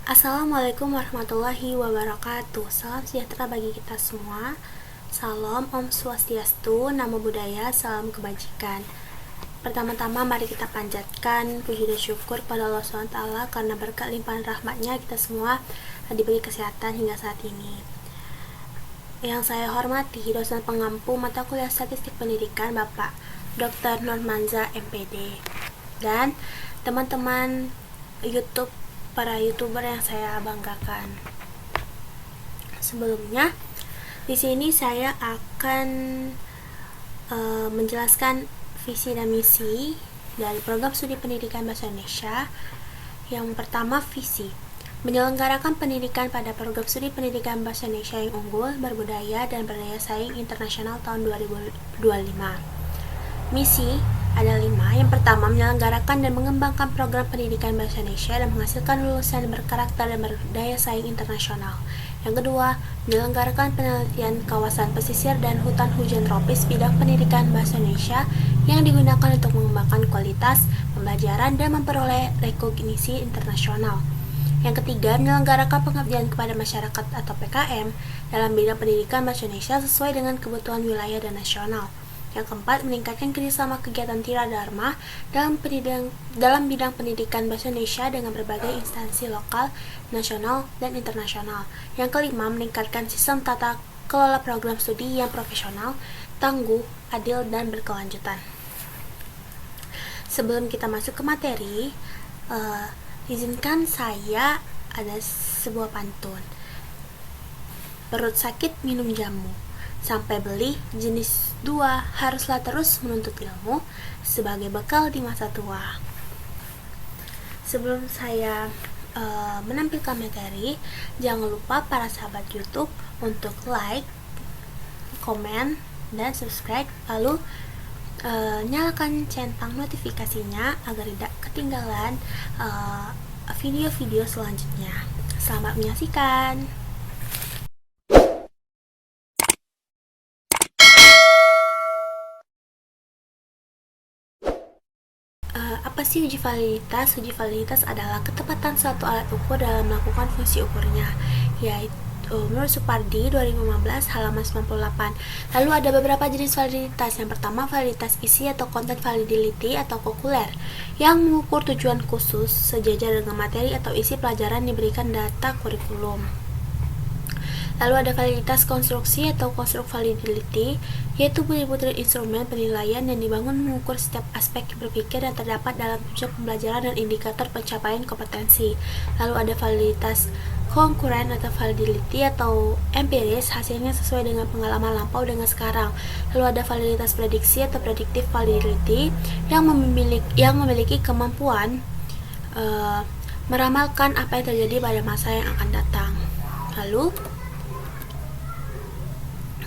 Assalamualaikum warahmatullahi wabarakatuh. Salam sejahtera bagi kita semua. Salam Om Swastiastu, Namo Buddhaya, salam kebajikan. Pertama-tama mari kita panjatkan puji dan syukur pada Allah SWT karena berkat limpahan rahmatnya kita semua diberi kesehatan hingga saat ini. Yang saya hormati dosen pengampu mata kuliah Statistik Pendidikan Bapak Dr. Nurmanza MPD dan teman-teman YouTube, para YouTuber yang saya banggakan. Sebelumnya, di sini saya akan menjelaskan visi dan misi dari program studi pendidikan bahasa Indonesia. Yang pertama, visi menyelenggarakan pendidikan pada program studi pendidikan bahasa Indonesia yang unggul, berbudaya, dan berdaya saing internasional tahun 2025. Misi ada 5. Yang pertama, menyelenggarakan dan mengembangkan program pendidikan bahasa Indonesia dan menghasilkan lulusan berkarakter dan berdaya saing internasional. Yang kedua, menyelenggarakan penelitian kawasan pesisir dan hutan hujan tropis bidang pendidikan bahasa Indonesia yang digunakan untuk mengembangkan kualitas pembelajaran dan memperoleh rekognisi internasional. Yang ketiga, menyelenggarakan pengabdian kepada masyarakat atau PKM dalam bidang pendidikan bahasa Indonesia sesuai dengan kebutuhan wilayah dan nasional. Yang keempat, meningkatkan kerjasama kegiatan Tira Dharma dalam bidang pendidikan bahasa Indonesia dengan berbagai instansi lokal, nasional, dan internasional. Yang kelima, meningkatkan sistem tata kelola program studi yang profesional, tangguh, adil, dan berkelanjutan. Sebelum kita masuk ke materi, izinkan saya ada sebuah pantun. Perut sakit minum jamu, sampai beli jenis 2, haruslah terus menuntut ilmu sebagai bekal di masa tua. Sebelum saya menampilkan materi, jangan lupa para sahabat YouTube untuk like, komen, dan subscribe, lalu nyalakan centang notifikasinya agar tidak ketinggalan video-video selanjutnya. Selamat menyaksikan. Apa sih uji validitas? Uji validitas adalah ketepatan suatu alat ukur dalam melakukan fungsi ukurnya, yaitu menurut Supardi 2015 halaman 98. Lalu ada beberapa jenis validitas. Yang pertama, validitas isi atau content validity atau kokuler, yang mengukur tujuan khusus sejajar dengan materi atau isi pelajaran diberikan data kurikulum. Lalu ada validitas konstruksi atau construct validity, yaitu butir-butir instrumen penilaian yang dibangun mengukur setiap aspek berpikir yang terdapat dalam tujuan pembelajaran dan indikator pencapaian kompetensi. Lalu ada validitas konkuren atau validity atau empiris, hasilnya sesuai dengan pengalaman lampau dengan sekarang. Lalu ada validitas prediksi atau predictive validity yang memiliki kemampuan meramalkan apa yang terjadi pada masa yang akan datang. Lalu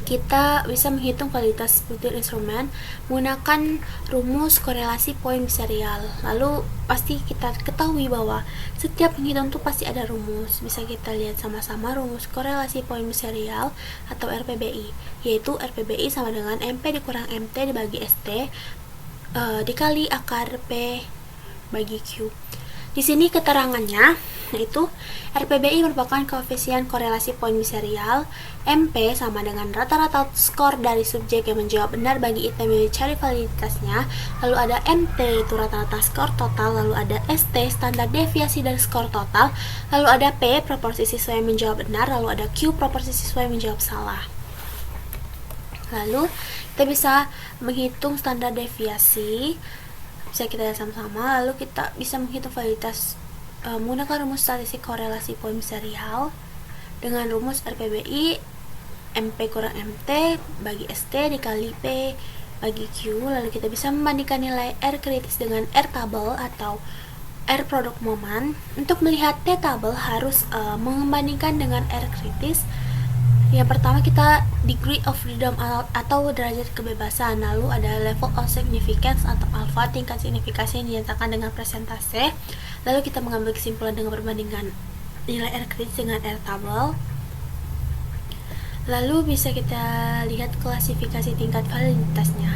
kita bisa menghitung validitas butir instrumen menggunakan rumus korelasi poin serial. Lalu pasti kita ketahui bahwa setiap penghitung itu pasti ada rumus. Bisa kita lihat sama-sama rumus korelasi poin serial atau RPBI, yaitu RPBI sama dengan MP dikurang MT dibagi ST dikali akar P bagi Q. Di sini keterangannya yaitu RPBI merupakan koefisien korelasi poin serial, MP sama dengan rata-rata skor dari subjek yang menjawab benar bagi item yang dicari validitasnya, lalu ada MT itu rata-rata skor total, lalu ada ST standar deviasi dari skor total, lalu ada P proporsi siswa yang menjawab benar, lalu ada Q proporsi siswa yang menjawab salah. Lalu kita bisa menghitung standar deviasi, bisa kita lihat sama-sama. Lalu kita bisa menghitung validitas menggunakan rumus statistik korelasi poin serial dengan rumus RPBI MP kurang MT bagi ST dikali P bagi Q. Lalu kita bisa membandingkan nilai R kritis dengan R tabel atau R produk momen. Untuk melihat T tabel harus membandingkan dengan R kritis. Yang pertama kita degree of freedom atau derajat kebebasan. Lalu ada level of significance atau alpha, tingkat signifikasi yang dinyatakan dengan persentase. Lalu kita mengambil kesimpulan dengan perbandingan nilai R kritis dengan R tabel. Lalu bisa kita lihat klasifikasi tingkat validitasnya.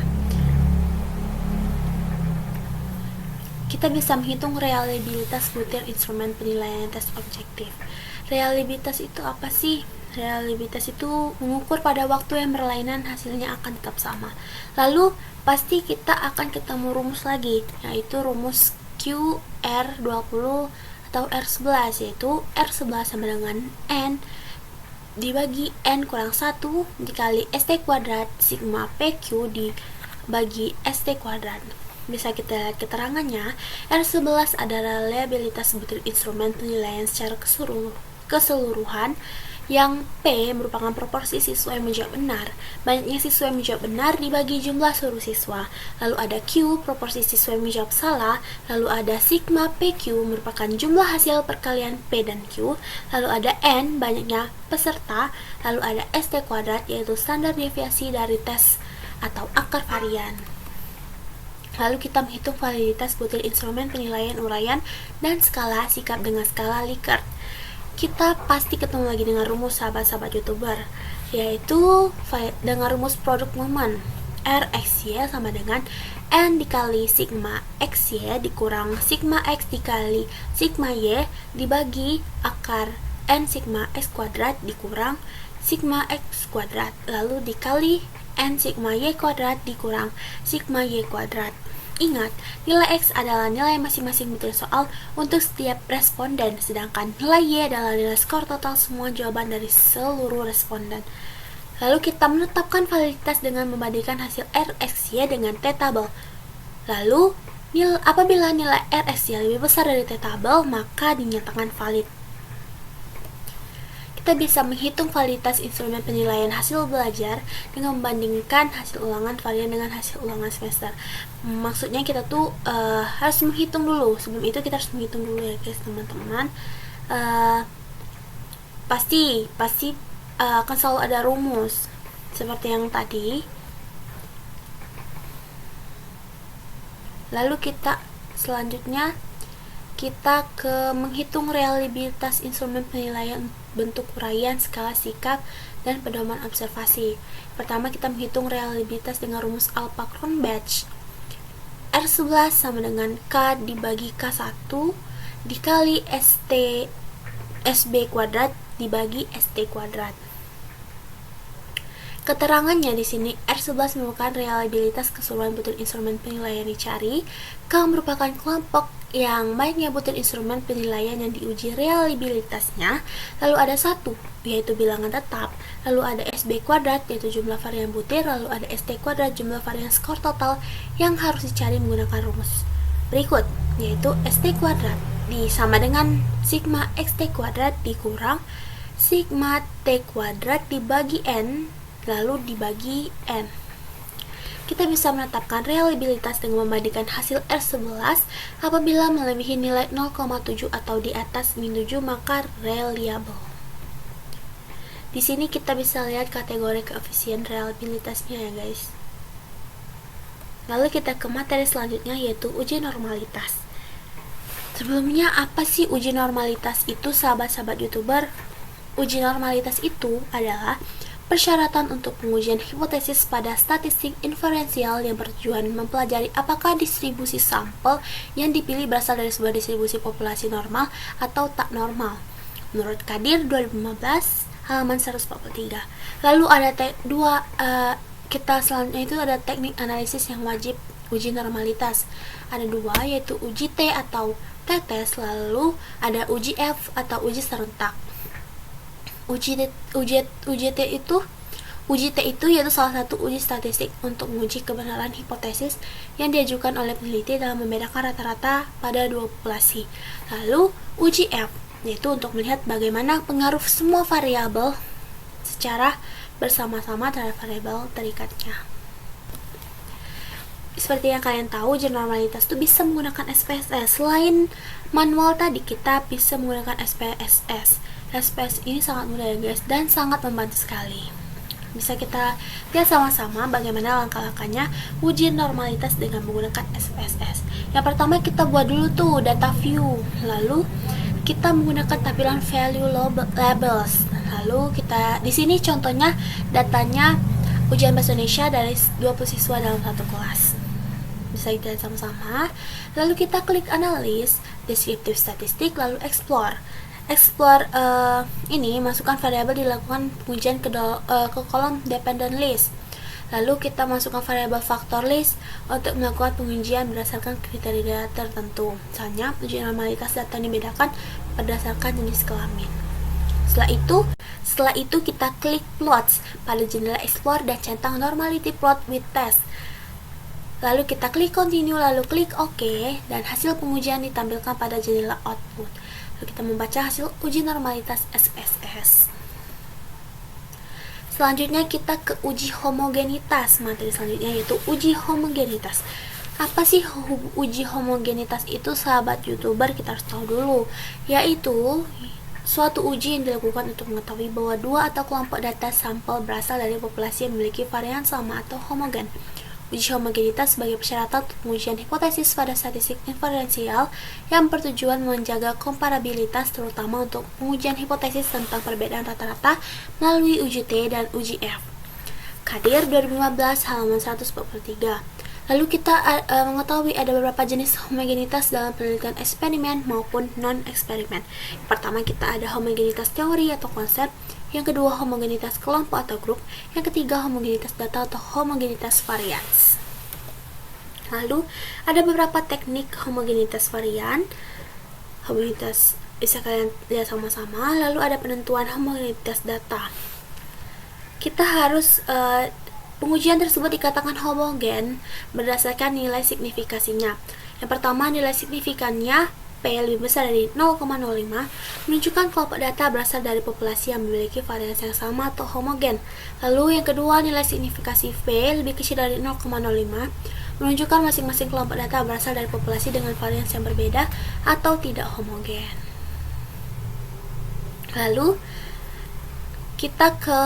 kita bisa menghitung reliabilitas butir instrumen penilaian tes objektif. Reliabilitas itu apa sih? Reliabilitas itu mengukur pada waktu yang berlainan hasilnya akan tetap sama. Lalu pasti kita akan ketemu rumus lagi, yaitu rumus QR20 atau R11, yaitu R11 sama dengan N dibagi N kurang 1 dikali ST kuadrat sigma PQ dibagi ST kuadrat. Bisa kita lihat keterangannya, R11 adalah reliabilitas butir instrumen penilaian secara keseluruhan, yang P merupakan proporsi siswa yang menjawab benar. Banyaknya siswa yang menjawab benar dibagi jumlah seluruh siswa. Lalu ada Q, proporsi siswa yang menjawab salah. Lalu ada sigma PQ, merupakan jumlah hasil perkalian P dan Q. Lalu ada N, banyaknya peserta. Lalu ada ST kuadrat, yaitu standar deviasi dari tes atau akar varian. Lalu kita menghitung validitas butir instrumen penilaian uraian dan skala sikap dengan skala Likert. Kita pasti ketemu lagi dengan rumus sahabat-sahabat YouTuber, yaitu dengan rumus produk momen RXY sama dengan N dikali sigma XY dikurang sigma X dikali sigma Y dibagi akar N sigma X kuadrat dikurang sigma X kuadrat, lalu dikali N sigma Y kuadrat dikurang sigma Y kuadrat. Ingat, nilai X adalah nilai masing-masing butir soal untuk setiap responden, sedangkan nilai Y adalah nilai skor total semua jawaban dari seluruh responden. Lalu kita menetapkan validitas dengan membandingkan hasil RXY dengan T-tabel. Lalu, apabila nilai RXY lebih besar dari T-tabel, maka dinyatakan valid. Kita bisa menghitung validitas instrumen penilaian hasil belajar dengan membandingkan hasil ulangan varian dengan hasil ulangan semester. Maksudnya kita tuh harus menghitung dulu. Sebelum itu kita harus menghitung dulu ya guys, teman-teman. Pasti akan selalu ada rumus seperti yang tadi. Lalu selanjutnya kita ke menghitung reliabilitas instrumen penilaian bentuk uraian, skala sikap, dan pedoman observasi. Pertama kita menghitung reliabilitas dengan rumus Alpha-Cronbach. R11 sama dengan K dibagi K1 dikali SB kuadrat dibagi ST kuadrat. Keterangannya di sini, R11 merupakan reliabilitas keseluruhan butir instrumen penilaian dicari. K merupakan kelompok yang banyaknya butir instrumen penilaian yang diuji reliabilitasnya. Lalu ada 1, yaitu bilangan tetap. Lalu ada SB kuadrat, yaitu jumlah varian butir. Lalu ada ST kuadrat, jumlah varian skor total yang harus dicari menggunakan rumus berikut, yaitu ST kuadrat sama dengan sigma XT kuadrat dikurang sigma T kuadrat dibagi N lalu dibagi N. Kita bisa menetapkan reliabilitas dengan membandingkan hasil R11. Apabila melebihi nilai 0,7 atau di atas min 7 maka reliable. Di sini kita bisa lihat kategori koefisien reliabilitasnya ya guys. Lalu kita ke materi selanjutnya, yaitu uji normalitas. Sebelumnya, apa sih uji normalitas itu, sahabat-sahabat YouTuber? Uji normalitas itu adalah persyaratan untuk pengujian hipotesis pada statistik inferensial yang bertujuan mempelajari apakah distribusi sampel yang dipilih berasal dari sebuah distribusi populasi normal atau tak normal. Menurut Kadir 2015 halaman 143. Lalu ada kita selanjutnya itu ada teknik analisis yang wajib uji normalitas. Ada 2, yaitu uji T atau t-test, lalu ada uji F atau uji serentak. Uji T itu yaitu salah satu uji statistik untuk menguji kebenaran hipotesis yang diajukan oleh peneliti dalam membedakan rata-rata pada dua populasi. Lalu uji F yaitu untuk melihat bagaimana pengaruh semua variabel secara bersama-sama terhadap variabel terikatnya. Seperti yang kalian tahu, uji normalitas itu bisa menggunakan SPSS. Selain manual tadi, kita bisa menggunakan SPSS. SPS ini sangat mudah ya guys, dan sangat membantu sekali. Bisa kita lihat sama-sama bagaimana langkah-langkahnya uji normalitas dengan menggunakan SPSS. Yang pertama kita buat dulu tuh data view, lalu kita menggunakan tampilan value labels. Lalu kita di sini contohnya datanya ujian bahasa Indonesia dari 20 siswa dalam satu kelas. Bisa kita lihat sama-sama. Lalu kita klik analysis, descriptive statistik, lalu explore. Explore ini masukkan variabel, dilakukan pengujian ke kolom dependent list. Lalu kita masukkan variabel factor list untuk melakukan pengujian berdasarkan kriteria tertentu. Misalnya, uji normalitas data ini dibedakan berdasarkan jenis kelamin. Setelah itu kita klik plots pada jendela explore dan centang normality plot with test. Lalu kita klik continue, lalu klik OK, dan hasil pengujian ditampilkan pada jendela output. Lalu kita membaca hasil uji normalitas SPSS. Selanjutnya kita ke uji homogenitas. Materi selanjutnya yaitu uji homogenitas. Apa sih uji homogenitas itu, sahabat YouTuber? Kita harus tahu dulu, yaitu suatu uji yang dilakukan untuk mengetahui bahwa dua atau kelompok data sampel berasal dari populasi yang memiliki varian sama atau homogen. Uji homogenitas sebagai persyaratan untuk pengujian hipotesis pada statistik inferensial yang bertujuan menjaga komparabilitas, terutama untuk pengujian hipotesis tentang perbedaan rata-rata melalui uji T dan uji F. Kadir 2015 halaman 143. Lalu kita mengetahui ada beberapa jenis homogenitas dalam penelitian eksperimen maupun non-eksperimen. Yang pertama kita ada homogenitas teori atau konsep. Yang kedua, homogenitas kelompok atau grup. Yang ketiga, homogenitas data atau homogenitas varians. Lalu, ada beberapa teknik homogenitas varian. Homogenitas bisa kalian lihat sama-sama. Lalu ada penentuan homogenitas data. Kita harus pengujian tersebut dikatakan homogen berdasarkan nilai signifikasinya. Yang pertama, nilai signifikannya P lebih besar dari 0,05 menunjukkan kelompok data berasal dari populasi yang memiliki varian yang sama atau homogen. Lalu yang kedua, nilai signifikasi V lebih kecil dari 0,05 menunjukkan masing-masing kelompok data berasal dari populasi dengan varian yang berbeda atau tidak homogen. Lalu kita ke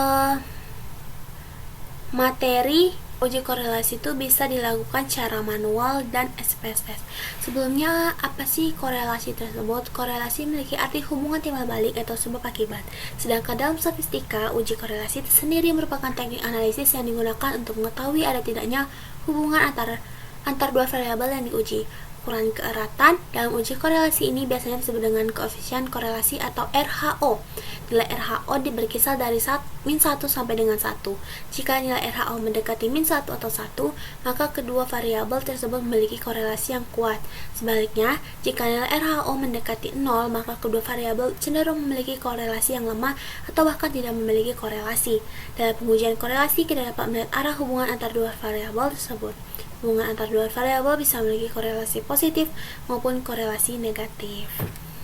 materi. Uji korelasi itu bisa dilakukan secara manual dan SPSS. Sebelumnya, apa sih korelasi tersebut? Korelasi memiliki arti hubungan timbal balik atau sebab akibat. Sedangkan dalam statistika, uji korelasi itu sendiri merupakan teknik analisis yang digunakan untuk mengetahui ada tidaknya hubungan antar dua variabel yang diuji. Ukuran keeratan dalam uji korelasi ini biasanya disebut dengan koefisien korelasi atau RHO. Nilai RHO berkisar dari min 1 sampai dengan 1. Jika nilai RHO mendekati min 1 atau 1, maka kedua variabel tersebut memiliki korelasi yang kuat. Sebaliknya, jika nilai RHO mendekati 0, maka kedua variabel cenderung memiliki korelasi yang lemah atau bahkan tidak memiliki korelasi. Dalam pengujian korelasi, kita dapat melihat arah hubungan antar dua variabel tersebut. Hubungan antar dua variabel bisa memiliki korelasi positif maupun korelasi negatif.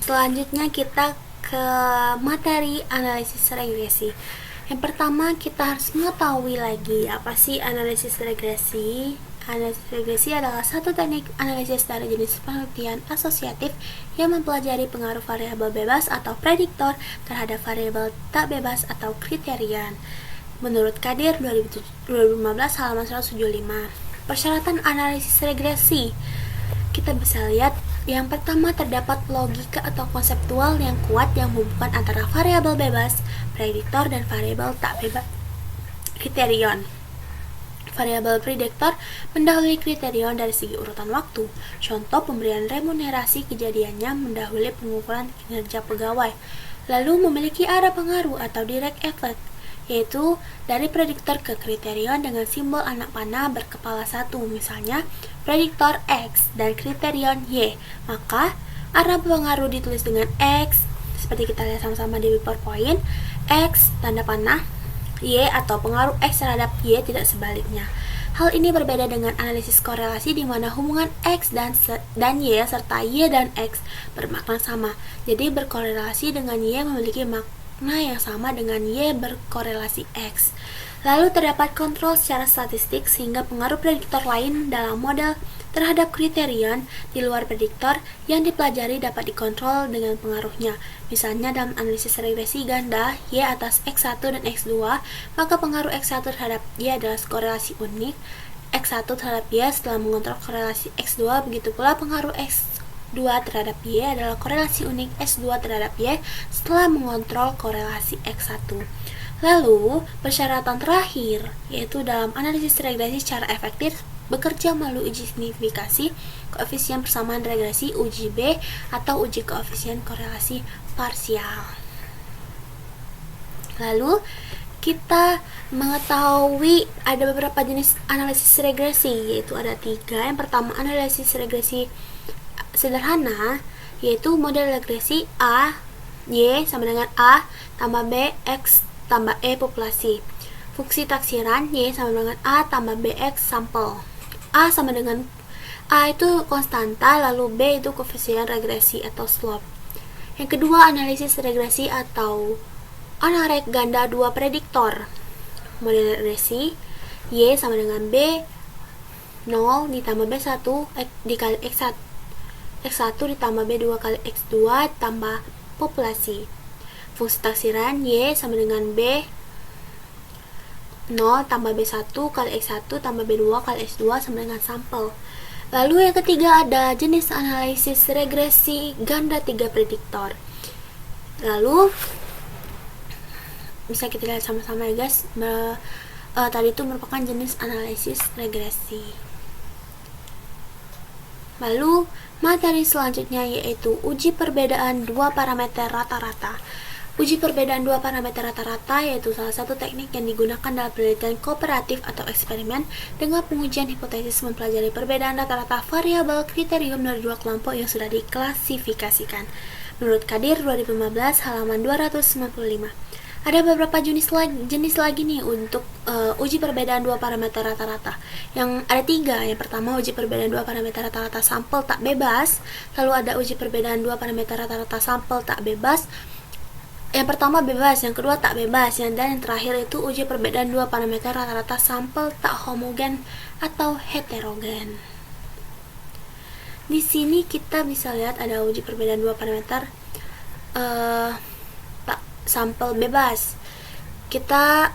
Selanjutnya kita ke materi analisis regresi. Yang pertama kita harus mengetahui lagi apa sih analisis regresi. Analisis regresi adalah satu teknik analisis dari jenis penelitian asosiatif yang mempelajari pengaruh variabel bebas atau prediktor terhadap variabel tak bebas atau kriterian. Menurut Kadir 2015 halaman 175. Persyaratan analisis regresi, kita bisa lihat yang pertama terdapat logika atau konseptual yang kuat yang menghubungkan antara variabel bebas, prediktor, dan variabel tak bebas, kriterion. Variabel prediktor mendahului kriterion dari segi urutan waktu. Contoh pemberian remunerasi kejadiannya mendahului pengukuran kinerja pegawai. Lalu memiliki arah pengaruh atau direct effect, yaitu dari prediktor ke kriterion dengan simbol anak panah berkepala satu, misalnya prediktor X dan kriterion Y, maka arah pengaruh ditulis dengan X, seperti kita lihat sama-sama di PowerPoint, X tanda panah, Y atau pengaruh X terhadap Y, tidak sebaliknya. Hal ini berbeda dengan analisis korelasi di mana hubungan X dan Y serta Y dan X bermakna sama, jadi berkorelasi dengan Y memiliki makna yang sama dengan Y berkorelasi X. Lalu terdapat kontrol secara statistik sehingga pengaruh prediktor lain dalam model terhadap kriterion di luar prediktor yang dipelajari dapat dikontrol dengan pengaruhnya. Misalnya dalam analisis regresi ganda Y atas X1 dan X2, maka pengaruh X1 terhadap Y adalah korelasi unik X1 terhadap Y setelah mengontrol korelasi X2, begitu pula pengaruh X2 terhadap Y adalah korelasi unik X2 terhadap Y setelah mengontrol korelasi X1. Lalu, persyaratan terakhir, yaitu dalam analisis regresi secara efektif bekerja melalui uji signifikasi koefisien persamaan regresi uji B atau uji koefisien korelasi parsial. Lalu kita mengetahui ada beberapa jenis analisis regresi, yaitu ada 3. Yang pertama, analisis regresi sederhana, yaitu model regresi A, Y sama dengan A tambah B, X tambah E populasi. Fungsi taksiran Y sama dengan A tambah BX sampel. A sama dengan A itu konstanta, lalu B itu koefisien regresi atau slope. Yang kedua, analisis regresi atau anorek ganda 2 prediktor. Model regresi Y sama dengan B 0 ditambah B1 dikali X1 ditambah B2 kali X2 tambah populasi. Fungsi taksiran Y sama dengan B 0 tambah B1 kali X1 tambah B2 kali X2 sama dengan sampel. Lalu yang ketiga ada jenis analisis regresi ganda 3 prediktor. Lalu bisa kita lihat sama-sama ya guys. Tadi itu merupakan jenis analisis regresi. Lalu materi selanjutnya yaitu uji perbedaan dua parameter rata-rata. Uji perbedaan dua parameter rata-rata yaitu salah satu teknik yang digunakan dalam penelitian kooperatif atau eksperimen dengan pengujian hipotesis mempelajari perbedaan rata-rata variabel kriterium dari dua kelompok yang sudah diklasifikasikan. Menurut Kadir 2015 halaman 295. Ada beberapa jenis lagi nih untuk uji perbedaan dua parameter rata-rata. Yang ada 3. Yang pertama, uji perbedaan dua parameter rata-rata sampel tak bebas. Lalu ada uji perbedaan dua parameter rata-rata sampel tak bebas. Yang pertama bebas, yang kedua tak bebas, dan yang terakhir itu uji perbedaan dua parameter rata-rata sampel tak homogen atau heterogen. Di sini kita bisa lihat ada uji perbedaan dua parameter sampel bebas. Kita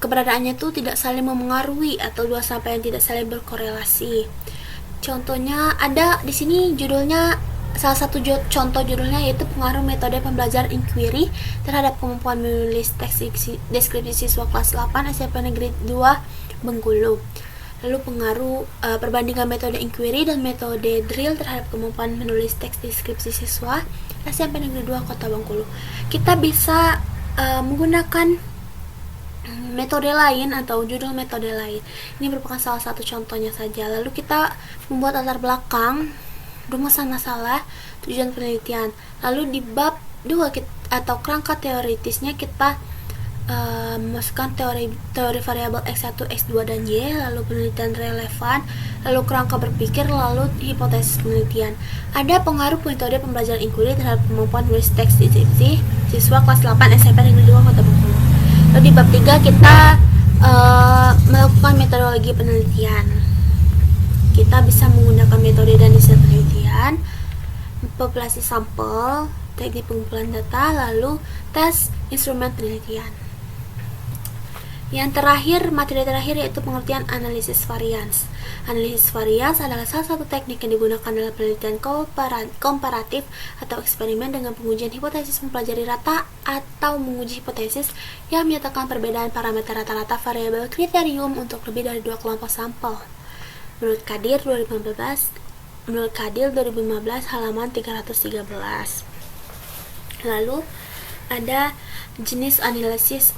keberadaannya itu tidak saling memengaruhi atau dua sampel yang tidak saling berkorelasi. Contohnya ada di sini judulnya, salah satu contoh judulnya yaitu pengaruh metode pembelajaran inquiry terhadap kemampuan menulis teks deskripsi siswa kelas 8 SMP Negeri 2 Bengkulu. Lalu pengaruh perbandingan metode inquiry dan metode drill terhadap kemampuan menulis teks deskripsi siswa SMP Negeri 2 Kota Bengkulu. Kita bisa menggunakan metode lain atau judul metode lain. Ini merupakan salah satu contohnya saja. Lalu kita membuat latar belakang, rumusan masalah, tujuan penelitian. Lalu di bab 2 atau kerangka teoritisnya kita memasukkan teori variabel X1, X2 dan Y, lalu penelitian relevan, lalu kerangka berpikir, lalu hipotesis penelitian. Ada pengaruh metode pembelajaran inquiry terhadap kemampuan menulis teks deskripsi siswa kelas 8 SMP Negeri 2 Kota Bengkulu. Lalu di bab 3 kita melakukan metodologi penelitian. Kita bisa menggunakan metode dan desain penelitian, populasi sampel, teknik pengumpulan data, lalu tes instrumen penelitian. Yang terakhir, materi terakhir yaitu pengertian analisis varians. Analisis varians adalah salah satu teknik yang digunakan dalam penelitian komparatif atau eksperimen dengan pengujian hipotesis mempelajari rata atau menguji hipotesis yang menyatakan perbedaan parameter rata-rata variabel kriterium untuk lebih dari dua kelompok sampel. Menurut Kadir 2015 halaman 313. Lalu ada jenis analisis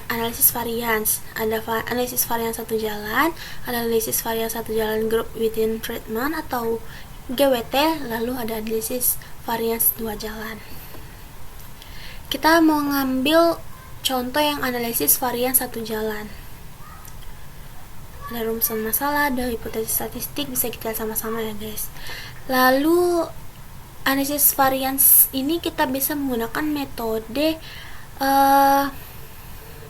varians. Ada analisis varians satu jalan, ada analisis varians satu jalan group within treatment atau GWT, lalu ada analisis varians dua jalan. Kita mau ngambil contoh yang analisis varians satu jalan. Ada rumusan masalah, ada hipotesis statistik, bisa kita lihat sama-sama ya guys. Lalu analisis varians ini kita bisa menggunakan metode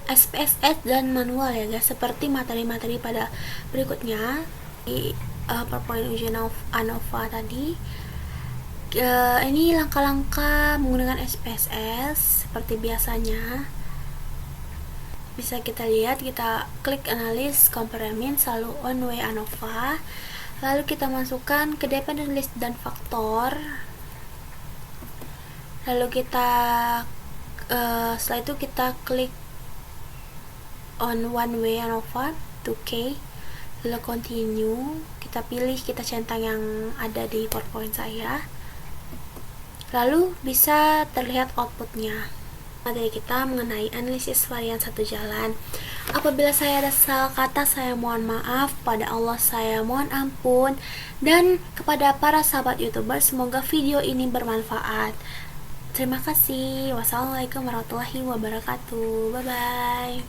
SPSS dan manual ya guys, seperti materi-materi pada berikutnya di PowerPoint ujian ANOVA tadi. Ini langkah-langkah menggunakan SPSS seperti biasanya. Bisa kita lihat, kita klik analis, compare means, lalu on way ANOVA, lalu kita masukkan ke dependent list dan faktor, lalu kita setelah itu kita klik on one way ANOVA 2K, Bila continue, kita pilih, kita centang yang ada di PowerPoint saya. Lalu bisa terlihat outputnya. Materi kita mengenai analisis varian satu jalan. Apabila saya ada salah kata, saya mohon maaf. Pada Allah saya mohon ampun. Dan kepada para sahabat YouTuber, semoga video ini bermanfaat. Terima kasih. Wassalamualaikum warahmatullahi wabarakatuh. Bye bye.